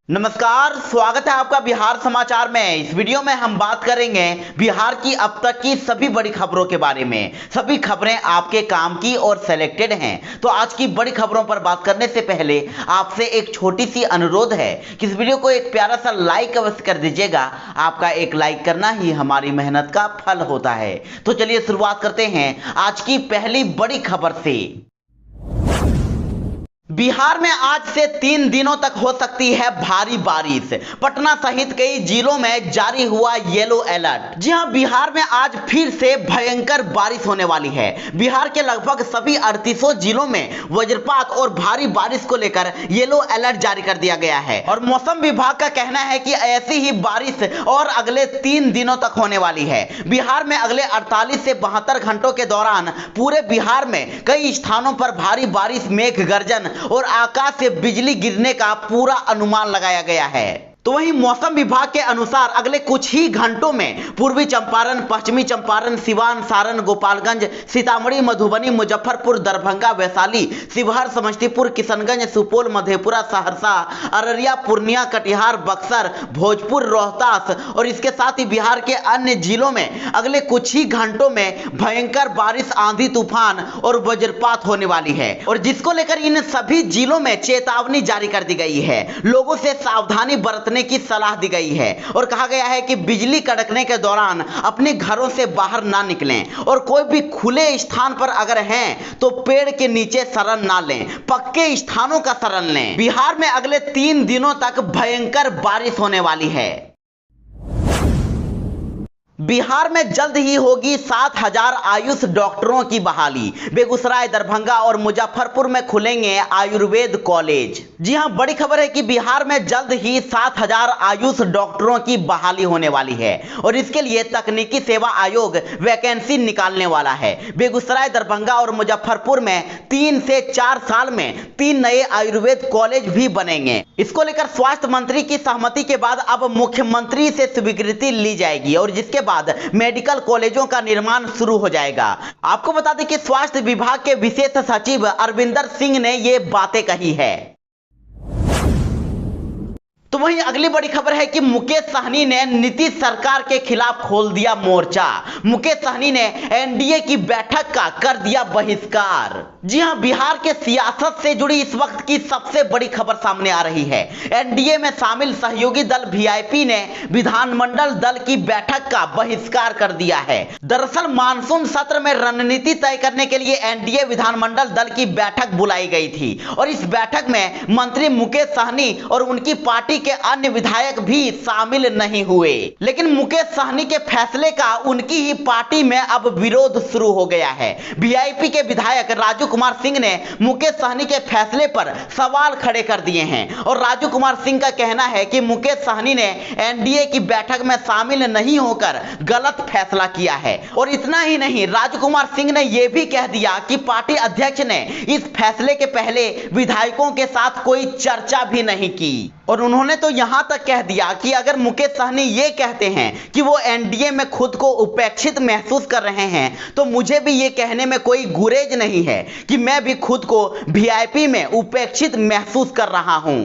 नमस्कार, स्वागत है आपका बिहार समाचार में। इस वीडियो में हम बात करेंगे बिहार की अब तक की सभी बड़ी खबरों के बारे में। सभी खबरें आपके काम की और सिलेक्टेड हैं। तो आज की बड़ी खबरों पर बात करने से पहले आपसे एक छोटी सी अनुरोध है कि इस वीडियो को एक प्यारा सा लाइक अवश्य कर दीजिएगा। आपका एक लाइक करना ही हमारी मेहनत का फल होता है। तो चलिए शुरुआत करते हैं आज की पहली बड़ी खबर से। बिहार में आज से 3 दिनों तक हो सकती है भारी बारिश। पटना सहित कई जिलों में जारी हुआ येलो अलर्ट। जी हां, बिहार में आज फिर से भयंकर बारिश होने वाली है। बिहार के लगभग सभी 38 जिलों में वज्रपात और भारी बारिश को लेकर येलो अलर्ट जारी कर दिया गया है और मौसम विभाग का कहना है कि ऐसी ही बारिश और अगले 3 दिनों तक होने वाली है। बिहार में अगले 48 से 72 घंटों के दौरान पूरे बिहार में कई स्थानों पर भारी बारिश, मेघ गर्जन और आकाश से बिजली गिरने का पूरा अनुमान लगाया गया है। तो वहीं मौसम विभाग के अनुसार अगले कुछ ही घंटों में पूर्वी चंपारण, पश्चिमी चंपारण, सिवान, सारण, गोपालगंज, सीतामढ़ी, मधुबनी, मुजफ्फरपुर, दरभंगा, वैशाली, शिवहर, समस्तीपुर, किशनगंज, सुपौल, मधेपुरा, सहरसा, अररिया, पूर्णिया, कटिहार, बक्सर, भोजपुर, रोहतास और इसके साथ ही बिहार के अन्य जिलों में अगले कुछ ही घंटों में भयंकर बारिश, आंधी तूफान और वज्रपात होने वाली है और जिसको लेकर इन सभी जिलों में चेतावनी जारी कर दी गई है। लोगों से सावधानी बरतने की सलाह दी गई है और कहा गया है कि बिजली कड़कने के दौरान अपने घरों से बाहर ना निकलें और कोई भी खुले स्थान पर अगर हैं तो पेड़ के नीचे शरण ना लें, पक्के स्थानों का शरण लें। बिहार में अगले 3 दिनों तक भयंकर बारिश होने वाली है। बिहार में जल्द ही होगी 7000 आयुष डॉक्टरों की बहाली। बेगूसराय, दरभंगा और मुजफ्फरपुर में खुलेंगे आयुर्वेद कॉलेज। जी हां, बड़ी खबर है कि बिहार में जल्द ही 7000 आयुष डॉक्टरों की बहाली होने वाली है और इसके लिए तकनीकी सेवा आयोग वैकेंसी निकालने वाला है। बेगूसराय, दरभंगा और मुजफ्फरपुर में 3 से 4 साल में 3 नए आयुर्वेद कॉलेज भी बनेंगे। इसको लेकर स्वास्थ्य मंत्री की सहमति के बाद अब मुख्यमंत्री से स्वीकृति ली जाएगी और जिसके बाद मेडिकल कॉलेजों का निर्माण शुरू हो जाएगा। आपको बता दें कि स्वास्थ्य विभाग के विशेष सचिव अरविंदर सिंह ने ये बातें कही है। तो वहीं अगली बड़ी खबर है कि मुकेश सहनी ने नीतीश सरकार के खिलाफ खोल दिया मोर्चा। मुकेश सहनी ने एनडीए की बैठक का कर दिया बहिष्कार। जी हां, बिहार के सियासत से जुड़ी इस वक्त की सबसे बड़ी खबर सामने आ रही है। एनडीए में शामिल सहयोगी दल वीआईपी ने विधानमंडल दल की बैठक का बहिष्कार कर दिया है। दरअसल मानसून सत्र में रणनीति तय करने के लिए एनडीए विधानमंडल दल की बैठक बुलाई गई थी और इस बैठक में मंत्री मुकेश सहनी और उनकी पार्टी के अन्य विधायक भी शामिल नहीं हुए। लेकिन मुकेश सहनी के फैसले का उनकी ही पार्टी में अब विरोध शुरू हो गया है। वीआईपी के विधायक राजू कुमार सिंह ने मुकेश सहनी के फैसले पर सवाल खड़े कर दिए हैं और राजू कुमार सिंह का कहना है कि मुकेश सहनी ने एनडीए की बैठक में शामिल नहीं होकर गलत फैसला किया है और इतना ही नहीं, राजू कुमार सिंह ने यह भी कह दिया कि पार्टी अध्यक्ष ने इस फैसले के पहले विधायकों के साथ कोई चर्चा भी नहीं की और उन्होंने तो यहां तक कह दिया कि अगर मुकेश सहनी ये कहते हैं कि वो एनडीए में खुद को उपेक्षित महसूस कर रहे हैं तो मुझे भी ये कहने में कोई गुरेज नहीं है कि मैं भी खुद को वीआईपी में उपेक्षित महसूस कर रहा हूं।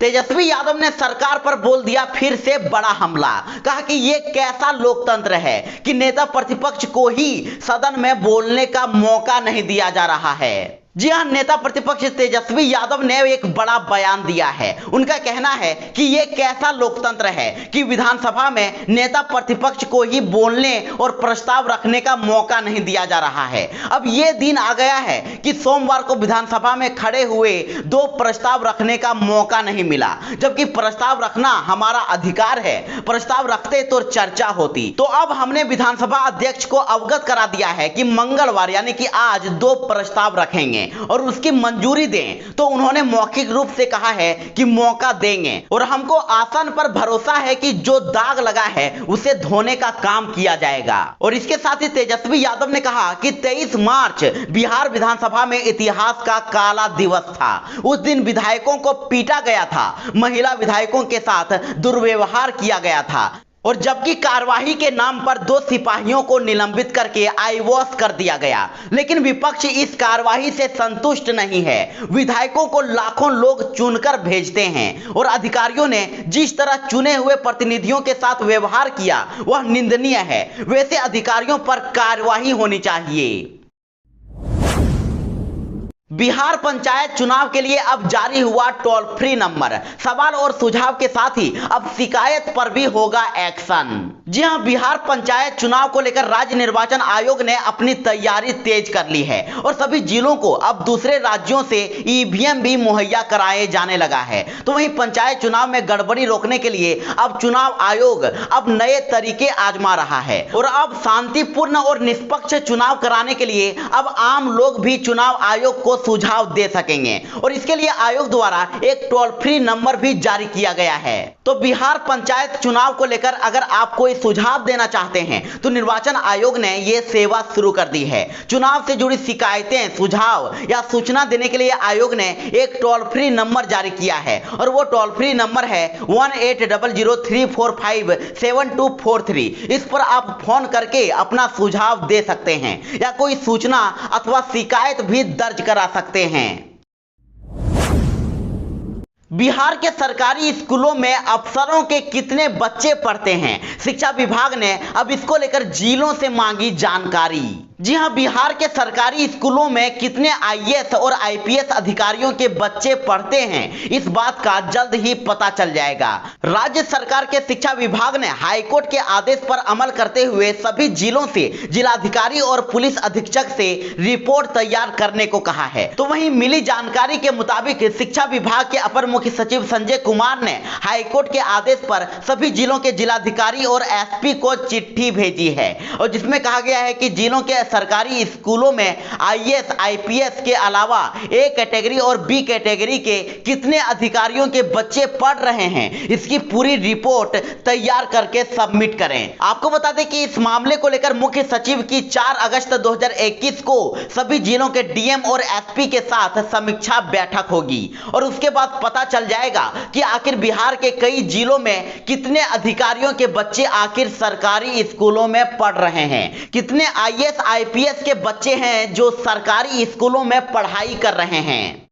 तेजस्वी यादव ने सरकार पर बोल दिया फिर से बड़ा हमला। कहा कि ये कैसा लोकतंत्र है कि नेता प्रतिपक्ष को ही सदन में बोलने का मौका नहीं दिया जा रहा है। जी हां, नेता प्रतिपक्ष तेजस्वी यादव ने एक बड़ा बयान दिया है। उनका कहना है कि यह कैसा लोकतंत्र है कि विधानसभा में नेता प्रतिपक्ष को ही बोलने और प्रस्ताव रखने का मौका नहीं दिया जा रहा है। अब यह दिन आ गया है कि सोमवार को विधानसभा में खड़े हुए 2 प्रस्ताव रखने का मौका नहीं मिला, जबकि प्रस्ताव रखना हमारा अधिकार है। प्रस्ताव रखते तो चर्चा होती। तो अब हमने विधानसभा अध्यक्ष को अवगत करा दिया है कि मंगलवार यानी कि आज 2 प्रस्ताव रखेंगे और उसकी मंजूरी दें। तो उन्होंने मौखिक रूप से कहा है कि मौका देंगे और हमको आसन पर भरोसा है कि जो दाग लगा है उसे धोने का काम किया जाएगा। और इसके साथ ही तेजस्वी यादव ने कहा कि 23 मार्च बिहार विधानसभा में इतिहास का काला दिवस था। उस दिन विधायकों को पीटा गया था, महिला विधायकों के साथ दुर्व्यवहार किया गया था। और जबकि कार्यवाही के नाम पर 2 सिपाहियों को निलंबित करके आईवॉश कर दिया गया, लेकिन विपक्ष इस कार्यवाही से संतुष्ट नहीं है। विधायकों को लाखों लोग चुनकर भेजते हैं और अधिकारियों ने जिस तरह चुने हुए प्रतिनिधियों के साथ व्यवहार किया वह निंदनीय है। वैसे अधिकारियों पर कार्यवाही होनी चाहिए। बिहार पंचायत चुनाव के लिए अब जारी हुआ टोल फ्री नंबर। सवाल और सुझाव के साथ ही अब शिकायत पर भी होगा एक्शन। जी हां, बिहार पंचायत चुनाव को लेकर राज्य निर्वाचन आयोग ने अपनी तैयारी तेज कर ली है और सभी जिलों को अब दूसरे राज्यों से ईवीएम भी मुहैया कराए जाने लगा है। तो वहीं पंचायत चुनाव में गड़बड़ी रोकने के लिए अब चुनाव आयोग अब नए तरीके आजमा रहा है और अब शांतिपूर्ण और निष्पक्ष चुनाव कराने के लिए अब आम लोग भी चुनाव आयोग को सुझाव दे सकेंगे और इसके लिए आयोग द्वारा एक टोल फ्री नंबर भी जारी किया गया है। तो बिहार पंचायत चुनाव को लेकर अगर आप कोई सुझाव देना चाहते हैं तो निर्वाचन आयोग ने यह सेवा शुरू कर दी है। चुनाव से जुड़ी शिकायतें, सुझाव या सूचना देने के लिए आयोग ने एक टोल फ्री नंबर जारी किया है और वो टोल फ्री नंबर है 1800-345-7243। इस पर आप फोन करके अपना सुझाव दे सकते हैं या कोई सूचना अथवा शिकायत भी दर्ज करा सकते हैं। बिहार के सरकारी स्कूलों में अफसरों के कितने बच्चे पढ़ते हैं? शिक्षा विभाग ने अब इसको लेकर जिलों से मांगी जानकारी। जी हां, बिहार के सरकारी स्कूलों में कितने आईएएस और आईपीएस अधिकारियों के बच्चे पढ़ते हैं, इस बात का जल्द ही पता चल जाएगा। राज्य सरकार के शिक्षा विभाग ने हाईकोर्ट के आदेश पर अमल करते हुए सभी जिलों से जिलाधिकारी और पुलिस अधीक्षक से रिपोर्ट तैयार करने को कहा है। तो वहीं मिली जानकारी के मुताबिक शिक्षा विभाग के अपर मुख्य सचिव संजय कुमार ने हाईकोर्ट के आदेश पर सभी जिलों के जिलाधिकारी और एसपी को चिट्ठी भेजी है और जिसमें कहा गया है कि जिलों के सरकारी स्कूलों में आईएएस आईपीएस के अलावा ए कैटेगरी और बी कैटेगरी के कितने अधिकारियों के बच्चे पढ़ रहे हैं, इसकी पूरी रिपोर्ट तैयार करके सबमिट करें। आपको बता दें कि इस मामले को लेकर मुख्य सचिव की 4 अगस्त 2021 को सभी जिलों के डीएम और एसपी के साथ समीक्षा बैठक होगी और उसके बाद पता चल जाएगा कि आखिर बिहार के कई जिलों में कितने अधिकारियों के बच्चे आखिर सरकारी स्कूलों में पढ़ रहे हैं, कितने आईएएस आईपीएस के बच्चे हैं जो सरकारी स्कूलों में पढ़ाई कर रहे हैं।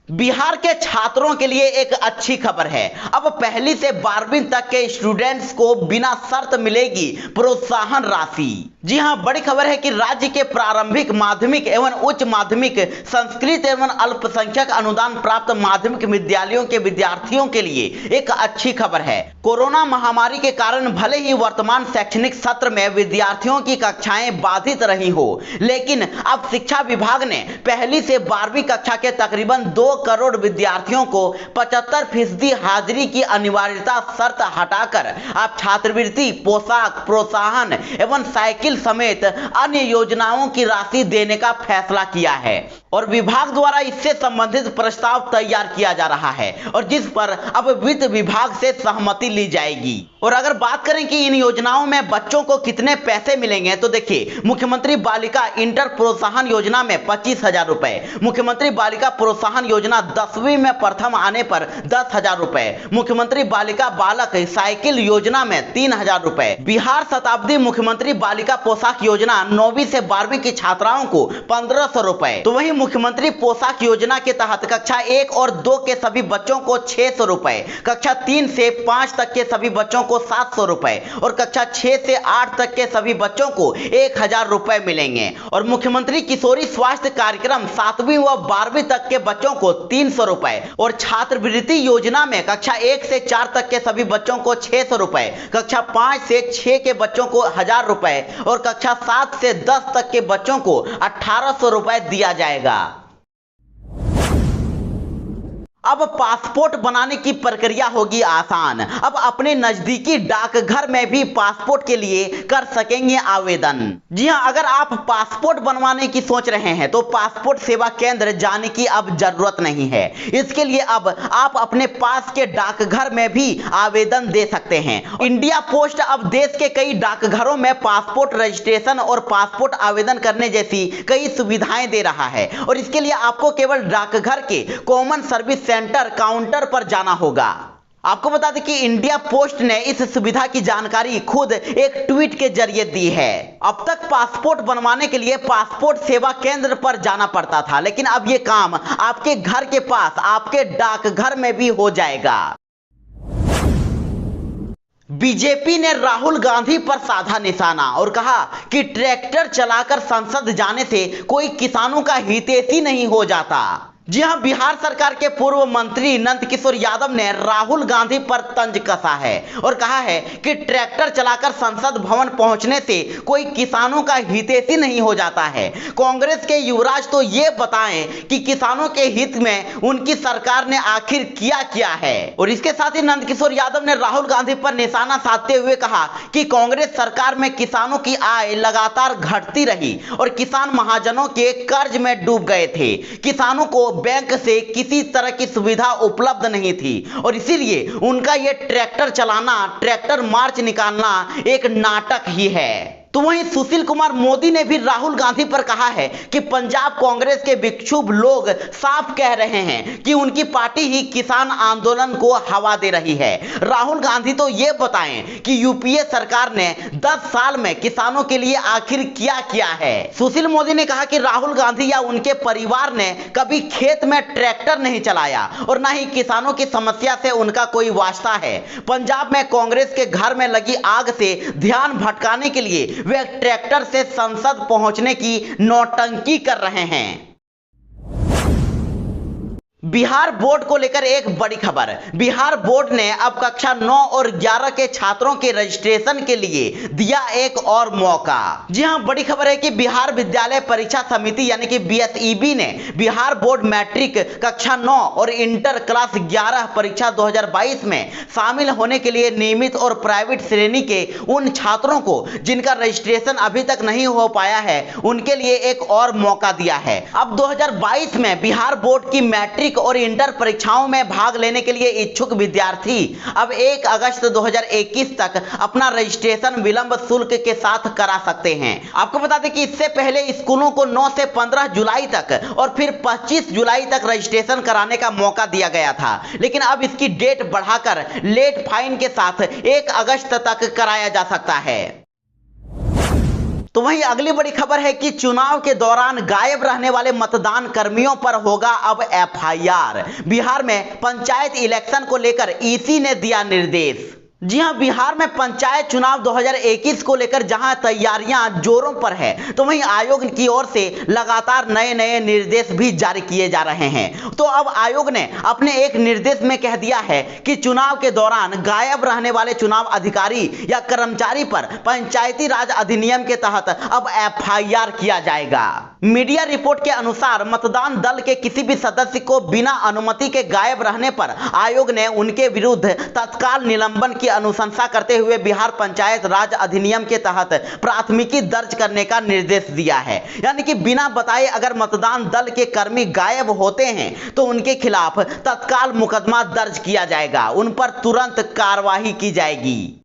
बिहार के छात्रों के लिए एक अच्छी खबर है। अब पहली से 12वीं तक के स्टूडेंट्स को बिना शर्त मिलेगी प्रोत्साहन राशि। जी हां, बड़ी खबर है कि राज्य के प्रारंभिक, माध्यमिक एवं उच्च माध्यमिक संस्कृत एवं अल्पसंख्यक अनुदान प्राप्त माध्यमिक विद्यालयों के विद्यार्थियों के लिए एक अच्छी खबर है। कोरोना महामारी के कारण भले ही वर्तमान शैक्षणिक सत्र में विद्यार्थियों की कक्षाएं बाधित रही हो, लेकिन अब शिक्षा विभाग ने पहली से 12वीं कक्षा के तकरीबन 2 करोड़ विद्यार्थियों को 75% हाजिरी की अनिवार्यता शर्त हटाकर अब छात्रवृत्ति, पोशाक, प्रोत्साहन एवं साइकिल समेत अन्य योजनाओं की राशि देने का फैसला किया है और विभाग द्वारा इससे संबंधित प्रस्ताव तैयार किया जा रहा है और जिस पर अब वित्त विभाग से सहमति ली जाएगी। और अगर बात करें कि इन योजनाओं में बच्चों को कितने पैसे मिलेंगे तो देखिए, मुख्यमंत्री बालिका इंटर प्रोत्साहन योजना में 25,000 रुपए, मुख्यमंत्री बालिका प्रोत्साहन योजना 10वीं में प्रथम आने पर 10,000 रुपए, मुख्यमंत्री बालिका बालक साइकिल योजना में 3,000 रुपए, बिहार शताब्दी मुख्यमंत्री बालिका पोशाक योजना 9वीं से 12वीं की छात्राओं को 1,500 रुपए। तो वहीं मुख्यमंत्री पोशाक योजना के तहत कक्षा 1 और 2 के सभी बच्चों को 600 रुपए, कक्षा 3 से 5 तक के सभी बच्चों को 700 रुपए और कक्षा 6 से 8 तक के सभी बच्चों को 1,000 रुपए मिलेंगे। और मुख्यमंत्री किशोरी स्वास्थ्य कार्यक्रम 7वीं व 12वीं तक के बच्चों को 300 रुपए और छात्रवृत्ति योजना में कक्षा 1 से 4 तक के सभी बच्चों को 600 रुपए, कक्षा 5 से 6 के बच्चों को 1,000 रुपए और कक्षा 7 से 10 तक के बच्चों को 1,800 रुपए दिया जाएगा। अब पासपोर्ट बनाने की प्रक्रिया होगी आसान। अब अपने नजदीकी डाकघर में भी पासपोर्ट के लिए कर सकेंगे आवेदन। जी हां, अगर आप पासपोर्ट बनवाने की सोच रहे हैं तो पासपोर्ट सेवा केंद्र जाने की अब जरूरत नहीं है। इसके लिए अब आप अपने पास के डाकघर में भी आवेदन दे सकते हैं। इंडिया पोस्ट अब देश के कई डाकघरों में पासपोर्ट रजिस्ट्रेशन और पासपोर्ट आवेदन करने जैसी कई सुविधाएं दे रहा है और इसके लिए आपको केवल डाकघर के कॉमन सर्विस सेंटर काउंटर पर जाना होगा। आपको बता दें कि इंडिया पोस्ट ने इस सुविधा की जानकारी खुद एक ट्वीट के जरिए दी है। अब तक पासपोर्ट बनवाने के लिए पासपोर्ट सेवा केंद्र पर जाना पड़ता था, लेकिन अब ये काम आपके घर के पास आपके डाकघर में भी हो जाएगा। बीजेपी ने राहुल गांधी पर साधा निशाना और कहा कि ट्रैक्टर चलाकर संसद जाने से कोई किसानों का हितैषी नहीं हो जाता। जी हां, बिहार सरकार के पूर्व मंत्री नंदकिशोर यादव ने राहुल गांधी पर तंज कसा है और कहा है कि ट्रैक्टर चलाकर संसद भवन पहुंचने से कोई किसानों का हितैषी नहीं हो जाता है। कांग्रेस के युवराज तो ये बताएं कि किसानों के हित में उनकी सरकार ने आखिर किया है। और इसके साथ ही नंदकिशोर यादव ने राहुल गांधी पर निशाना साधते हुए कहा कि कांग्रेस सरकार में किसानों की आय लगातार घटती रही और किसान महाजनों के कर्ज में डूब गए थे। किसानों को बैंक से किसी तरह की सुविधा उपलब्ध नहीं थी और इसीलिए उनका यह ट्रैक्टर चलाना, ट्रैक्टर मार्च निकालना एक नाटक ही है। तो वहीं सुशील कुमार मोदी ने भी राहुल गांधी पर कहा है कि पंजाब कांग्रेस के भिक्षुक लोग साफ कह रहे हैं कि उनकी पार्टी ही किसान आंदोलन को हवा दे रही है। राहुल गांधी तो ये बताएं कि यूपीए सरकार ने 10 साल में किसानों के लिए आखिर क्या है। सुशील मोदी ने कहा कि राहुल गांधी या उनके परिवार ने कभी खेत में ट्रैक्टर नहीं चलाया और ना ही किसानों की समस्या से उनका कोई वास्ता है। पंजाब में कांग्रेस के घर में लगी आग से ध्यान भटकाने के लिए वे ट्रैक्टर से संसद पहुंचने की नौटंकी कर रहे हैं। बिहार बोर्ड को लेकर एक बड़ी खबर। बिहार बोर्ड ने अब कक्षा 9 और 11 के छात्रों के रजिस्ट्रेशन के लिए दिया एक और मौका। जी हां, बड़ी खबर है कि बिहार विद्यालय परीक्षा समिति यानी कि बीएसईबी ने बिहार बोर्ड मैट्रिक कक्षा 9 और इंटर क्लास 11 परीक्षा 2022 में शामिल होने के लिए नियमित और प्राइवेट श्रेणी के उन छात्रों को जिनका रजिस्ट्रेशन अभी तक नहीं हो पाया है, उनके लिए एक और मौका दिया है। अब 2022 में बिहार बोर्ड की मैट्रिक और इंटर परीक्षाओं में भाग लेने के लिए इच्छुक विद्यार्थी अब 1 अगस्त 2021 तक अपना रजिस्ट्रेशन विलंब शुल्क के साथ करा सकते हैं। आपको बता दें कि इससे पहले स्कूलों को 9 से 15 जुलाई तक और फिर 25 जुलाई तक रजिस्ट्रेशन कराने का मौका दिया गया था, लेकिन अब इसकी डेट बढ़ाकर लेट फाइन के साथ 1 अगस्त तक कराया जा सकता है। तो वहीं अगली बड़ी खबर है कि चुनाव के दौरान गायब रहने वाले मतदान कर्मियों पर होगा अब एफआईआर। बिहार में पंचायत इलेक्शन को लेकर ईसी ने दिया निर्देश। जी हां, बिहार में पंचायत चुनाव 2021 को लेकर जहां तैयारियां जोरों पर है, तो वहीं आयोग की ओर से लगातार नए निर्देश भी जारी किए जा रहे हैं। तो अब आयोग ने अपने एक निर्देश में कह दिया है कि चुनाव के दौरान गायब रहने वाले चुनाव अधिकारी या कर्मचारी पर पंचायती राज अधिनियम के तहत अब एफआईआर किया जाएगा। मीडिया रिपोर्ट के अनुसार मतदान दल के किसी भी सदस्य को बिना अनुमति के गायब रहने पर आयोग ने उनके विरुद्ध तत्काल निलंबन की अनुशंसा करते हुए बिहार पंचायत राज अधिनियम के तहत प्राथमिकी दर्ज करने का निर्देश दिया है। यानी कि बिना बताए अगर मतदान दल के कर्मी गायब होते हैं तो उनके खिलाफ तत्काल मुकदमा दर्ज किया जाएगा, उन पर तुरंत कार्रवाई की जाएगी।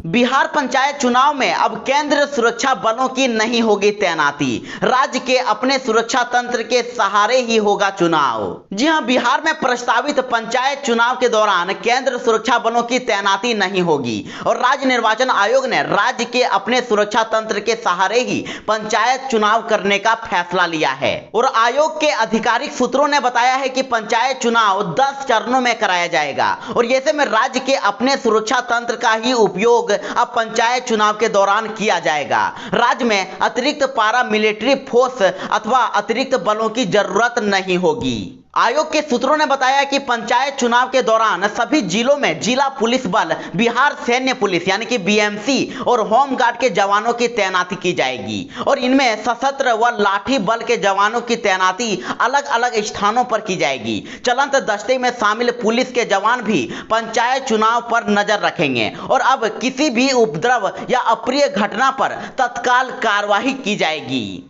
बिहार पंचायत चुनाव में अब केंद्र सुरक्षा बलों की नहीं होगी तैनाती, राज्य के अपने सुरक्षा तंत्र के सहारे ही होगा चुनाव। जी हां, बिहार में प्रस्तावित पंचायत चुनाव के दौरान केंद्र सुरक्षा बलों की तैनाती नहीं होगी और राज्य निर्वाचन आयोग ने राज्य के अपने सुरक्षा तंत्र के सहारे ही पंचायत चुनाव करने का फैसला लिया है। और आयोग के आधिकारिक सूत्रों ने बताया है कि पंचायत चुनाव 10 चरणों में कराया जाएगा और ऐसे में राज्य के अपने सुरक्षा तंत्र का ही उपयोग अब पंचायत चुनाव के दौरान किया जाएगा। राज्य में अतिरिक्त पारा मिलिट्री फोर्स अथवा अतिरिक्त बलों की जरूरत नहीं होगी। आयोग के सूत्रों ने बताया कि पंचायत चुनाव के दौरान सभी जिलों में जिला पुलिस बल, बिहार सैन्य पुलिस यानी कि बीएमसी और होमगार्ड के जवानों की तैनाती की जाएगी और इनमें सशस्त्र व लाठी बल के जवानों की तैनाती अलग अलग स्थानों पर की जाएगी। चलंत दस्ते में शामिल पुलिस के जवान भी पंचायत चुनाव पर नजर रखेंगे और अब किसी भी उपद्रव या अप्रिय घटना पर तत्काल कार्रवाई की जाएगी।